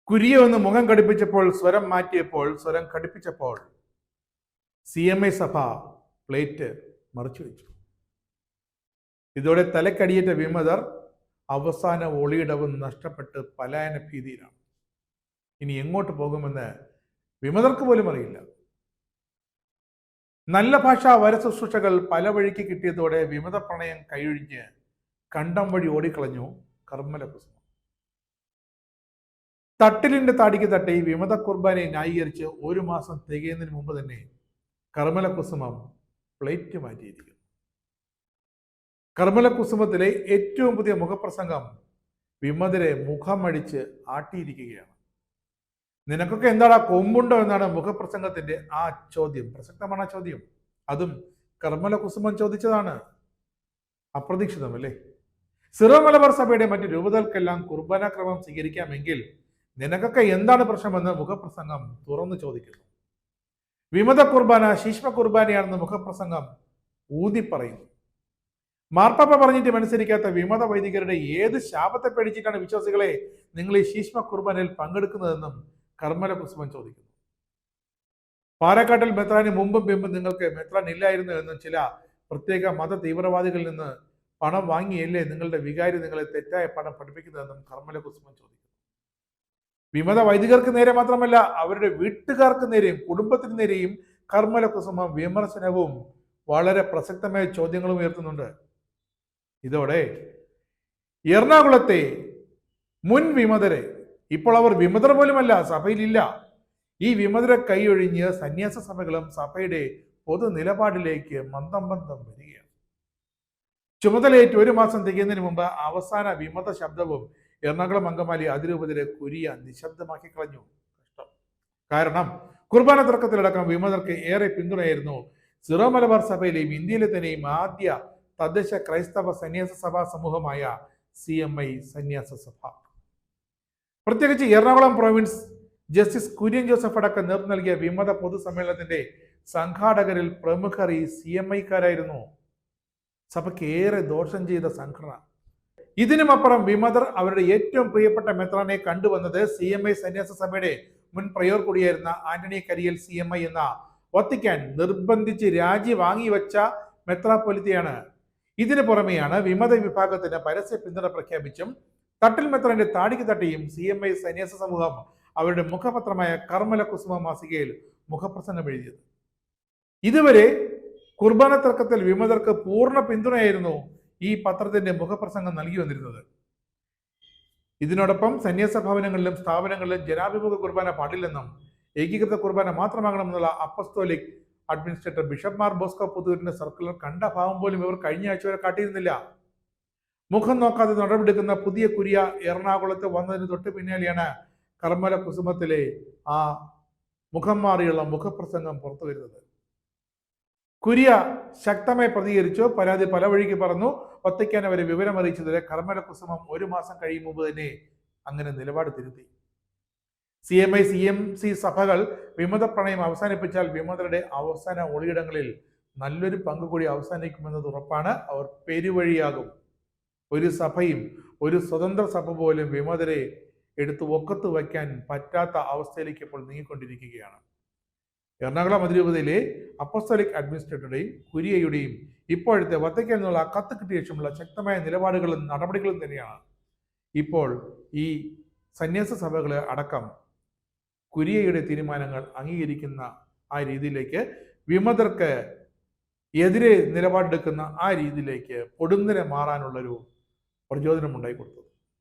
Curia ഒന്ന് മുഖം കടുപ്പിച്ചപ്പോൾ സ്വരം മാറ്റിയപ്പോൾ സ്വരം കടുപ്പിച്ചപ്പോൾ CMI സഭ പ്ലേറ്റ് മറിച്ചു വെച്ചു. ഇതോടെ തലക്കടിയേറ്റ വിമതർ അവസാന ഒളിയിടവും നഷ്ടപ്പെട്ട് പലായന ഭീതിയിലാണ്. ഇനി എങ്ങോട്ട് പോകുമെന്ന് വിമതർക്ക് പോലും അറിയില്ല. നല്ല ഭാഷാ വരശുശ്രൂഷകൾ പല വഴിക്ക് കിട്ടിയതോടെ വിമത പ്രണയം കൈയൊഴിഞ്ഞ് കണ്ടം വഴി ഓടിക്കളഞ്ഞു കർമ്മല കുസുമം. തട്ടിലിന്റെ താടിക്ക് തട്ടി വിമത കുർബാനയെ ന്യായീകരിച്ച് 1 മാസം തികയുന്നതിന് മുമ്പ് തന്നെ കർമ്മല കുസുമം പ്ലേറ്റ് മാറ്റിയിരിക്കുന്നു. കർമ്മല കുസുമത്തിലെ ഏറ്റവും പുതിയ മുഖപ്രസംഗം വിമതരെ മുഖമടിച്ച് ആട്ടിയിരിക്കുകയാണ്. നിനക്കൊക്കെ എന്താടാ കൊമ്പുണ്ടോ എന്നാണ് മുഖപ്രസംഗത്തിന്റെ ആ ചോദ്യം. പ്രസക്തമാണ് ആ ചോദ്യം. അതും കർമ്മല കുസുമം ചോദിച്ചതാണ്. അപ്രതീക്ഷിതമല്ലേ? സിറോ മലബാർ സഭയുടെ മറ്റു രൂപതകൾക്കെല്ലാം കുർബാന ക്രമം സ്വീകരിക്കാമെങ്കിൽ നിനക്കൊക്കെ എന്താണ് പ്രശ്നമെന്ന് മുഖപ്രസംഗം തുറന്നു ചോദിക്കുന്നു. വിമത കുർബാന ശീഷ്മ കുർബാനയാണെന്ന് മുഖപ്രസംഗം ഊതി പറയുന്നു. മാർപ്പാപ്പ പറഞ്ഞിട്ട് അനുസരിക്കാത്ത വിമത വൈദികരുടെ ഏത് ശാപത്തെ പേടിച്ചിട്ടാണ് വിശ്വാസികളെ നിങ്ങൾ ഈ ശീഷ്മ കുർബാനയിൽ പങ്കെടുക്കുന്നതെന്നും കർമ്മല കുസുമം ചോദിക്കുന്നു. പാലക്കാട്ടിൽ മെത്രാന് മുമ്പും പിമ്പും നിങ്ങൾക്ക് മെത്രാൻ ഇല്ലായിരുന്നു എന്നും ചില പ്രത്യേക മത തീവ്രവാദികളിൽ നിന്ന് പണം വാങ്ങിയല്ലേ നിങ്ങളുടെ വികാരി നിങ്ങളെ തെറ്റായ പണം പഠിപ്പിക്കുന്നതെന്നും കർമ്മല കുസുമം ചോദിക്കുന്നു. വിമത വൈദികർക്ക് നേരെ മാത്രമല്ല അവരുടെ വീട്ടുകാർക്ക് നേരെയും കുടുംബത്തിന് നേരെയും കർമ്മല കുസുമം വിമർശനവും വളരെ പ്രസക്തമായ ചോദ്യങ്ങളും ഉയർത്തുന്നുണ്ട്. ഇതോടെ എറണാകുളത്തെ മുൻ വിമതരെ, ഇപ്പോൾ അവർ വിമതർ പോലുമല്ല, സഭയിലില്ല, ഈ വിമതരെ കൈയൊഴിഞ്ഞ് സന്യാസ സഭകളും സഭയുടെ പൊതു നിലപാടിലേക്ക് മന്ദം വരികയാണ്. ചുമതലയേറ്റ് 1 മാസം തികയുന്നതിന് മുമ്പ് അവസാന വിമത ശബ്ദവും എറണാകുളം അങ്കമാലി അതിരൂപതയിലെ കുരിയ നിശബ്ദമാക്കി കളഞ്ഞു. കഷ്ടം. കാരണം കുർബാന തർക്കത്തിലടക്കം വിമതർക്ക് ഏറെ പിന്തുണയായിരുന്നു സിറോ മലബാർ സഭയിലെയും ഇന്ത്യയിലെ തന്നെയും ആദ്യ തദ്ദേശ ക്രൈസ്തവ സന്യാസ സഭാ സമൂഹമായ CMI സന്യാസ സഭ. പ്രത്യേകിച്ച് Ernakulam province justice Kurian Joseph അടക്കം നേതൃത്വം നൽകിയ വിമത പൊതുസമ്മേളനത്തിന്റെ സംഘാടകരിൽ പ്രമുഖർ ഈ CMI-കാരായിരുന്നു. സഭയ്ക്ക് ഏറെ ദോഷം ചെയ്ത സംഘടന. ഇതിനുമപ്പുറം വിമതർ അവരുടെ ഏറ്റവും പ്രിയപ്പെട്ട മെത്രാനെ കണ്ടുവന്നത് CMI സന്യാസ സഭയുടെ മുൻ പ്രയോർ കൂടിയായിരുന്ന ആന്റണി കരിയൽ CMI എന്ന വത്തിക്കാൻ നിർബന്ധിച്ച് രാജി വാങ്ങിവെച്ച മെത്രാപ്പൊലിത്തയാണ്. ഇതിനു പുറമെയാണ് വിമത വിഭാഗത്തിന് പരസ്യ പിന്തുണ പ്രഖ്യാപിച്ചും തട്ടിൽ മെത്രാന്റെ താടിക്ക് തട്ടിയും CMI സന്യാസ സമൂഹം അവരുടെ മുഖപത്രമായ കർമ്മല കുസുമ മാസികയിൽ മുഖപ്രസംഗം എഴുതിയത്. ഇതുവരെ കുർബാന തർക്കത്തിൽ വിമതർക്ക് പൂർണ്ണ പിന്തുണയായിരുന്നു ഈ പത്രത്തിന്റെ മുഖപ്രസംഗം നൽകി വന്നിരുന്നത്. ഇതിനോടൊപ്പം സന്യാസ ഭവനങ്ങളിലും സ്ഥാപനങ്ങളിലും ജനാഭിമുഖ കുർബാന പാടില്ലെന്നും ഏകീകൃത കുർബാന മാത്രമാകണമെന്നുള്ള apostolic administrator bishop Mar Bosco പുത്തൂരിന്റെ സർക്കുലർ കണ്ട ഭാവം പോലും ഇവർ കഴിഞ്ഞ ആഴ്ച വരെ കാട്ടിയിരുന്നില്ല. മുഖം നോക്കാതെ നടപടിയെടുക്കുന്ന പുതിയ കുരിയ എറണാകുളത്ത് വന്നതിന് തൊട്ട് പിന്നാലെയാണ് കർമ്മല കുസുമത്തിലെ ആ മുഖം മാറിയുള്ള മുഖപ്രസംഗം പുറത്തു വരുന്നത്. കുരിയ ശക്തമായി പ്രതികരിച്ചു. പരാതി പല വഴിക്ക് പറഞ്ഞു. വത്തിക്കാൻ അവരെ വിവരം അറിയിച്ചതിലെ കർമ്മല കുസുമം 1 മാസം കഴിയും മുമ്പ് തന്നെ അങ്ങനെ നിലപാട് തിരുത്തി. CMI CMC സഭകൾ വിമത പ്രണയം അവസാനിപ്പിച്ചാൽ വിമതരുടെ അവസാന ഒളിയിടങ്ങളിൽ നല്ലൊരു പങ്ക് കൂടി അവസാനിക്കുമെന്നത് ഉറപ്പാണ്. അവർ പെരുവഴിയാകും. ഒരു സഭയും ഒരു സ്വതന്ത്ര സഭ പോലും വിമതരെ എടുത്ത് ഒക്കത്ത് വയ്ക്കാൻ പറ്റാത്ത അവസ്ഥയിലേക്ക് ഇപ്പോൾ നീങ്ങിക്കൊണ്ടിരിക്കുകയാണ്. എറണാകുളം അതിരൂപതയിലെ അപ്പസ്തോലിക് അഡ്മിനിസ്ട്രേറ്ററുടെയും കുരിയയുടെയും ഇപ്പോഴത്തെ വത്തിക്കാൻ നിന്നുള്ള കത്ത് കിട്ടിയ ശേഷമുള്ള ശക്തമായ നിലപാടുകളും നടപടികളും തന്നെയാണ് ഇപ്പോൾ ഈ സന്യാസ സഭകളെ അടക്കം കുരിയയുടെ തീരുമാനങ്ങൾ അംഗീകരിക്കുന്ന ആ രീതിയിലേക്ക്, വിമതർക്ക് എതിരെ നിലപാടെടുക്കുന്ന ആ രീതിയിലേക്ക് പൊടുന്നനെ മാറാനുള്ളൊരു പ്രചോദനം ഉണ്ടായി കൊടുത്തത്.